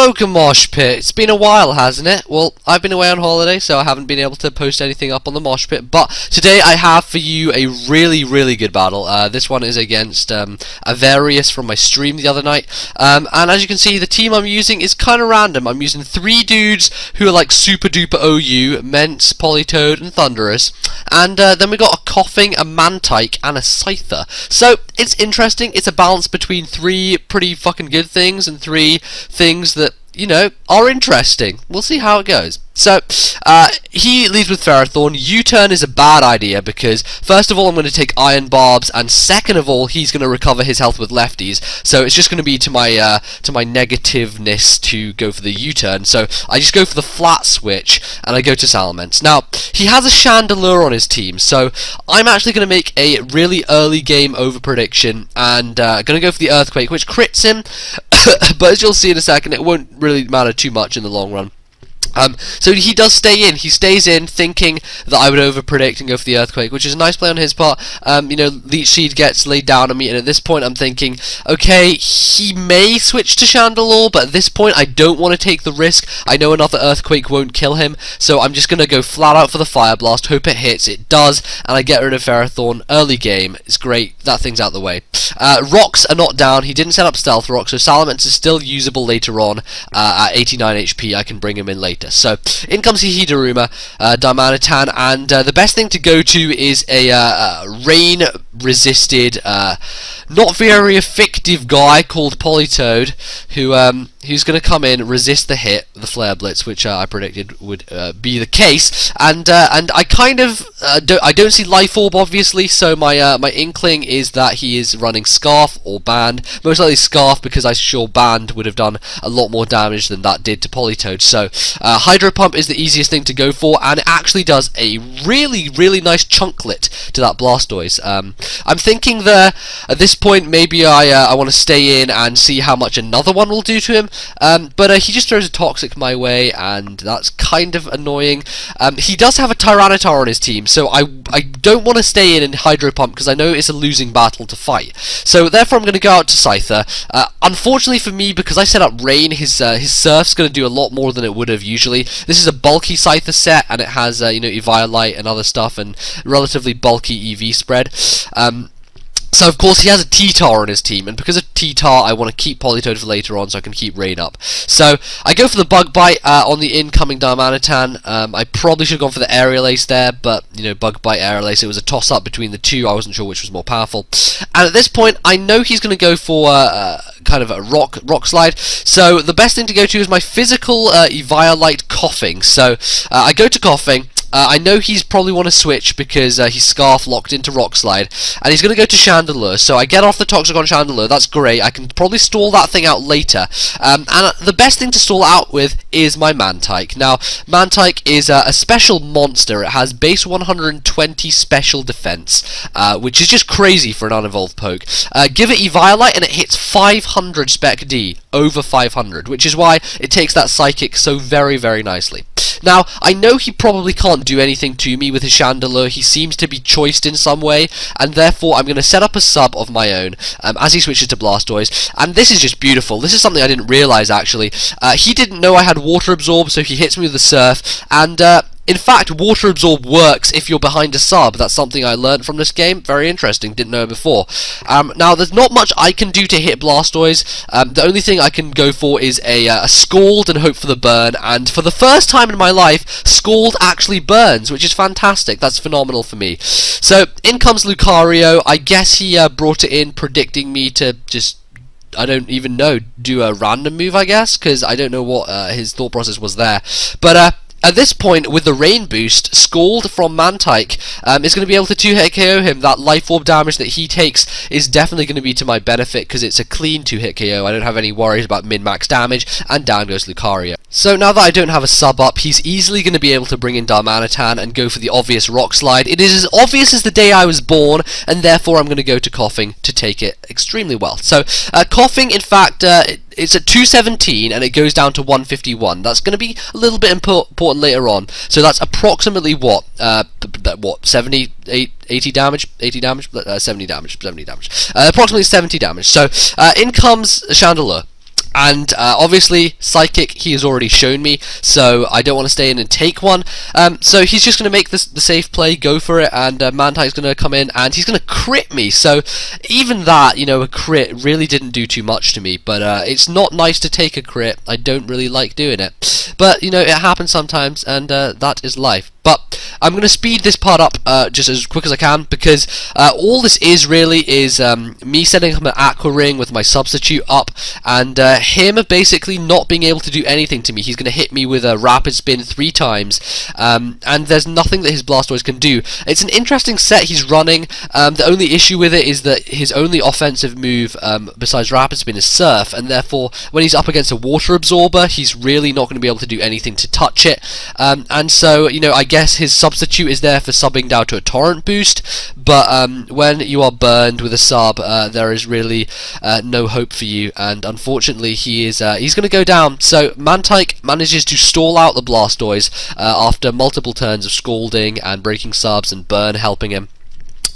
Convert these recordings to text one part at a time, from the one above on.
PokeMoshPit. It's been a while, hasn't it? Well, I've been away on holiday, so I haven't been able to post anything up on the MoshPit, but today I have for you a really good battle. This one is against Averious from my stream the other night, and as you can see, the team I'm using is kind of random. I'm using 3 dudes who are like super duper OU, Mence, Politoed, and Thunderous, and then we got a Coughing, a Mantike, and a Scyther. So, it's interesting. It's a balance between 3 pretty fucking good things and 3 things that, you know, are interesting. We'll see how it goes. So, he leads with Ferrothorn. U-turn is a bad idea because, first of all, I'm going to take Iron Barbs, and second of all, he's going to recover his health with lefties. So it's just going to be to my negativeness to go for the U-turn. So I just go for the flat switch, and I go to Salamence. Now, he has a Chandelure on his team, so I'm actually going to make a really early game over prediction, and going to go for the Earthquake, which crits him. But as you'll see in a second, it won't really matter too much in the long run. So he does stay in. He stays in, thinking that I would over-predict and go for the Earthquake, which is a nice play on his part. You know, Leech Seed gets laid down on me, and at this point I'm thinking, okay, he may switch to Chandelure, but at this point I don't want to take the risk. I know another Earthquake won't kill him, so I'm just going to go flat out for the Fire Blast, hope it hits. It does, and I get rid of Ferrothorn early game. It's great. That thing's out the way. Rocks are not down. He didn't set up Stealth Rock, so Salamence is still usable later on. At 89 HP, I can bring him in later. So, in comes Hihidaruma, Darmanitan, and the best thing to go to is a rain-resisted, not very effective guy called Politoed, who's going to come in, resist the hit, the Flare Blitz, which I predicted would be the case, and I kind of I don't see Life Orb obviously, so my inkling is that he is running Scarf or Band, most likely Scarf because I'm sure Band would have done a lot more damage than that did to Politoed. So Hydro Pump is the easiest thing to go for, and it actually does a really nice chunklet to that Blastoise. I'm thinking that at this point maybe I want to stay in and see how much another one will do to him. But he just throws a Toxic my way, and that's kind of annoying. He does have a Tyranitar on his team, so I don't want to stay in Hydro Pump because I know it's a losing battle to fight. So therefore I'm going to go out to Scyther. Unfortunately for me, because I set up Rain, his Surf's going to do a lot more than it would have usually. This is a bulky Scyther set, and it has you know, Eviolite and other stuff, and relatively bulky EV spread. So of course he has a T-Tar on his team, and because of T-Tar I want to keep Politoed for later on so I can keep Rain up. So I go for the Bug Bite on the incoming Darmanitan. I probably should have gone for the Aerial Ace there, but you know, Bug Bite, Aerial Ace, it was a toss-up between the two. I wasn't sure which was more powerful. And at this point I know he's going to go for kind of a rock slide, so the best thing to go to is my physical Eviolite Coughing. So I go to Coughing. I know he's probably want to switch because he's Scarf locked into Rock Slide, and he's going to go to Chandelure, so I get off the Toxic on Chandelure. That's great. I can probably stall that thing out later, and the best thing to stall out with is my Mantike. Now, Mantike is a special monster. It has base 120 special defense, which is just crazy for an unevolved poke. Give it Eviolite and it hits 500 Spec D, over 500, which is why it takes that Psychic so very nicely. Now, I know he probably can't do anything to me with his Chandelure. He seems to be choiced in some way, and therefore I'm going to set up a sub of my own as he switches to Blastoise. And this is just beautiful. This is something I didn't realise, actually. He didn't know I had Water Absorb, so he hits me with the Surf, and in fact, Water Absorb works if you're behind a sub. That's something I learned from this game. Very interesting. Didn't know it before. Now, there's not much I can do to hit Blastoise. The only thing I can go for is a Scald and hope for the burn. And for the first time in my life, Scald actually burns, which is fantastic. That's phenomenal for me. So, in comes Lucario. I guess he brought it in predicting me to just, I don't even know, do a random move, I guess, because I don't know what his thought process was there. But, at this point, with the Rain boost, Scald from Mantike is going to be able to 2-hit KO him. That Life Orb damage that he takes is definitely going to be to my benefit because it's a clean 2-hit KO. I don't have any worries about min-max damage, and down goes Lucario. So now that I don't have a sub up, he's easily going to be able to bring in Darmanitan and go for the obvious Rock Slide. It is as obvious as the day I was born, and therefore I'm going to go to Coughing to take it extremely well. So Coughing, in fact, it's at 217 and it goes down to 151. That's going to be a little bit important later on. So that's approximately what 70, 80 damage, 80 damage, 70 damage, 70 damage. Approximately 70 damage. So in comes Chandelure. And obviously, Psychic he has already shown me, so I don't want to stay in and take one. So he's just going to make this the safe play, go for it, and Mantike's going to come in and he's going to crit me. So even that, you know, a crit really didn't do too much to me, but it's not nice to take a crit. I don't really like doing it. But, you know, it happens sometimes, and that is life. But I'm going to speed this part up just as quick as I can, because all this is really is me setting up an Aqua Ring with my substitute up, and him basically not being able to do anything to me. He's going to hit me with a Rapid Spin 3 times, and there's nothing that his Blastoise can do. It's an interesting set he's running. The only issue with it is that his only offensive move besides Rapid Spin is Surf, and therefore when he's up against a Water Absorber, he's really not going to be able to do anything to touch it. And so, you know, I guess his substitute is there for subbing down to a Torrent boost, but when you are burned with a sub, there is really no hope for you, and unfortunately he's going to go down. So Mantike manages to stall out the Blastoise after multiple turns of scalding and breaking subs and burn helping him.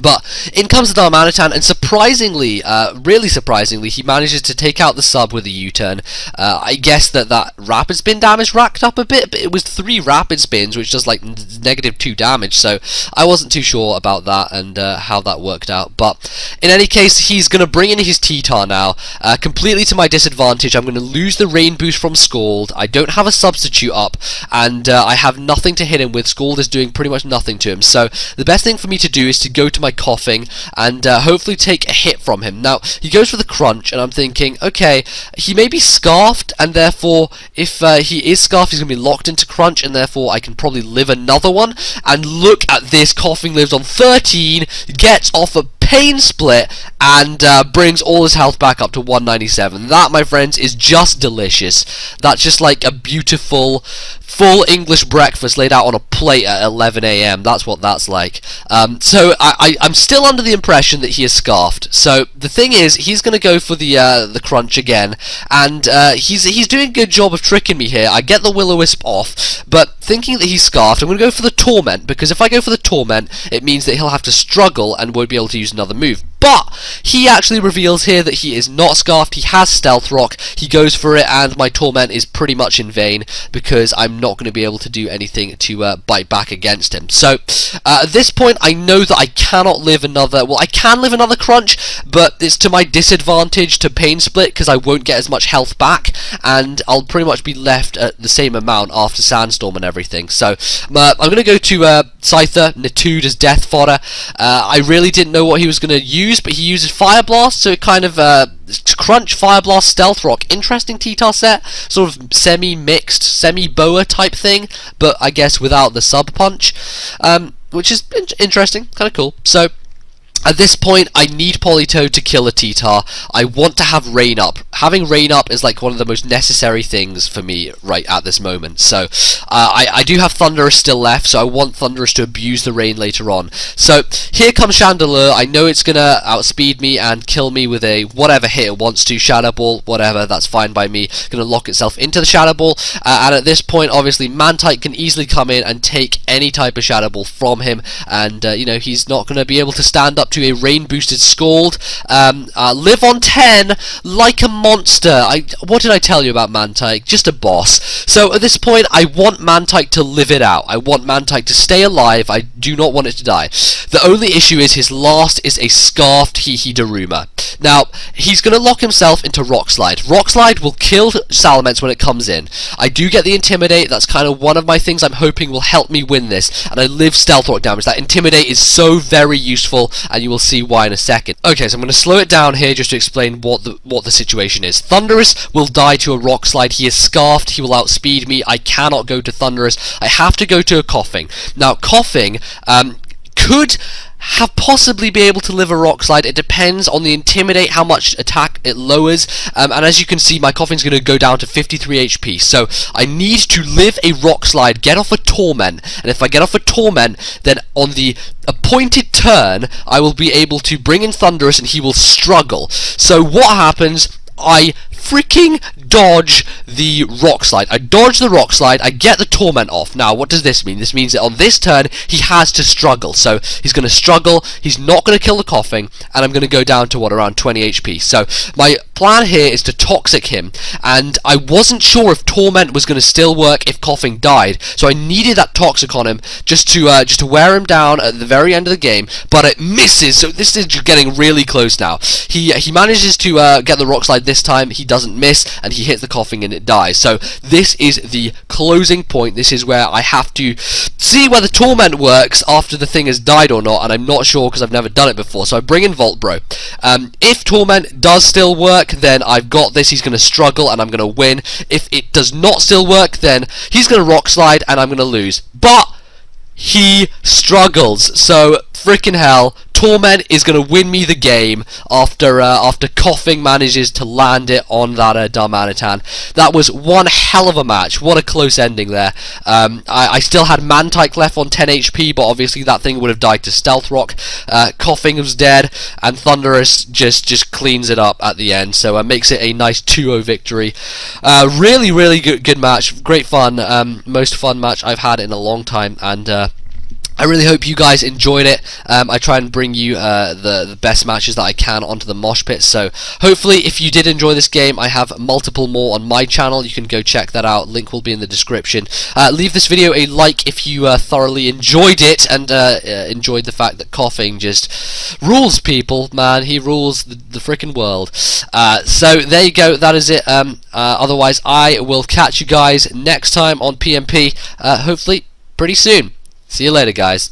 But in comes the Darmanitan, and surprisingly, really surprisingly, he manages to take out the sub with a U-turn. I guess that Rapid Spin damage racked up a bit, but it was 3 Rapid Spins, which does like -2 damage, so I wasn't too sure about that and how that worked out. But in any case, he's going to bring in his T-Tar now, completely to my disadvantage. I'm going to lose the Rain Boost from Scald. I don't have a substitute up, and I have nothing to hit him with. Scald is doing pretty much nothing to him, so the best thing for me to do is to go to my Coughing and hopefully take a hit from him. Now he goes for the Crunch, and I'm thinking, okay, he may be Scarfed, and therefore if he is Scarfed, he's going to be locked into Crunch, and therefore I can probably live another one. And look at this, Coughing lives on 13, gets off a Pain Split, and brings all his health back up to 197. That, my friends, is just delicious. That's just like a beautiful full English breakfast laid out on a plate at 11 AM. That's what that's like. So I'm still under the impression that he is Scarfed. So the thing is, he's going to go for the Crunch again, and he's doing a good job of tricking me here. I get the Will-O-Wisp off, but thinking that he's Scarfed, I'm going to go for the Torment, because if I go for the Torment, it means that he'll have to struggle and won't be able to use another move. But he actually reveals here that he is not Scarfed, he has Stealth Rock, he goes for it, and my Torment is pretty much in vain, because I'm not going to be able to do anything to bite back against him. So at this point I know that I cannot live another, well, I can live another Crunch, but it's to my disadvantage to Pain Split, because I won't get as much health back, and I'll pretty much be left at the same amount after Sandstorm and everything. So I'm going to go to Scyther. Nitude as Death Fodder. I really didn't know what he was going to use, but he uses Fire Blast, so it kind of Crunch, Fire Blast, Stealth Rock. Interesting T-Tar set, sort of semi-mixed, semi-boa type thing, but I guess without the sub punch, which is interesting, kind of cool. So at this point, I need Politoed to kill a T-Tar. I want to have Rain Up. Having Rain Up is like one of the most necessary things for me right at this moment. So I do have Thundurus still left, so I want Thundurus to abuse the rain later on. So here comes Chandelure. I know it's going to outspeed me and kill me with a whatever hit it wants to. Shadow Ball, whatever, that's fine by me. Going to lock itself into the Shadow Ball. And at this point, obviously, Mantike can easily come in and take any type of Shadow Ball from him. And, you know, he's not going to be able to stand up to a rain boosted Scald. Live on 10 like a monster. What did I tell you about Mantike? Just a boss. So at this point I want Mantike to live it out. I want Mantike to stay alive. I do not want it to die. The only issue is his last is a Scarfed Daruma. Now he's going to lock himself into Rock Slide. Rock Slide will kill Salamence when it comes in. I do get the Intimidate. That's kind of one of my things I'm hoping will help me win this, and I live Stealth Rock damage. That Intimidate is so very useful, and you will see why in a second. Okay, so I'm going to slow it down here just to explain what the situation is. Thundurus will die to a Rock Slide. He is Scarfed. He will outspeed me. I cannot go to Thundurus. I have to go to a Coughing. Now, Coughing could have possibly be able to live a Rock Slide. It depends on the Intimidate, how much attack it lowers, and as you can see, my Coughing's going to go down to 53 HP, so I need to live a Rock Slide, get off a Torment, and if I get off a Torment, then on the appointed turn, I will be able to bring in Thundurus and he will struggle. So what happens? I freaking dodge the Rock Slide. I dodge the Rock Slide, I get the Torment off. Now, what does this mean? This means that on this turn, he has to struggle. So, he's going to struggle, he's not going to kill the Coughing, and I'm going to go down to, what, around 20 HP. So, my plan here is to toxic him, and I wasn't sure if Torment was going to still work if Coughing died, so I needed that toxic on him just to wear him down at the very end of the game, but it misses, so this is getting really close now. He manages to get the rock slide this time, he doesn't miss, and he hits the Coughing and it dies. So this is the closing point. This is where I have to see whether Torment works after the thing has died or not, and I'm not sure because I've never done it before, so I bring in Volt Bro. If Torment does still work, then I've got this. He's going to struggle and I'm going to win. If it does not still work, then he's going to rock slide and I'm going to lose. But he struggles, so frickin' hell, Torment is going to win me the game after Coughing manages to land it on that Darmanitan. That was one hell of a match. What a close ending there. I still had Mantike left on 10 HP, but obviously that thing would have died to Stealth Rock. Coughing was dead, and Thunderous just cleans it up at the end, so makes it a nice 2-0 victory. Really good match. Great fun. Most fun match I've had in a long time, and I really hope you guys enjoyed it. I try and bring you the best matches that I can onto the MoshPit, so hopefully if you did enjoy this game, I have multiple more on my channel. You can go check that out. Link will be in the description. Leave this video a like if you thoroughly enjoyed it and enjoyed the fact that Coughing just rules people, man. He rules the freaking world. So there you go. That is it. Otherwise, I will catch you guys next time on PMP, hopefully pretty soon. See you later, guys.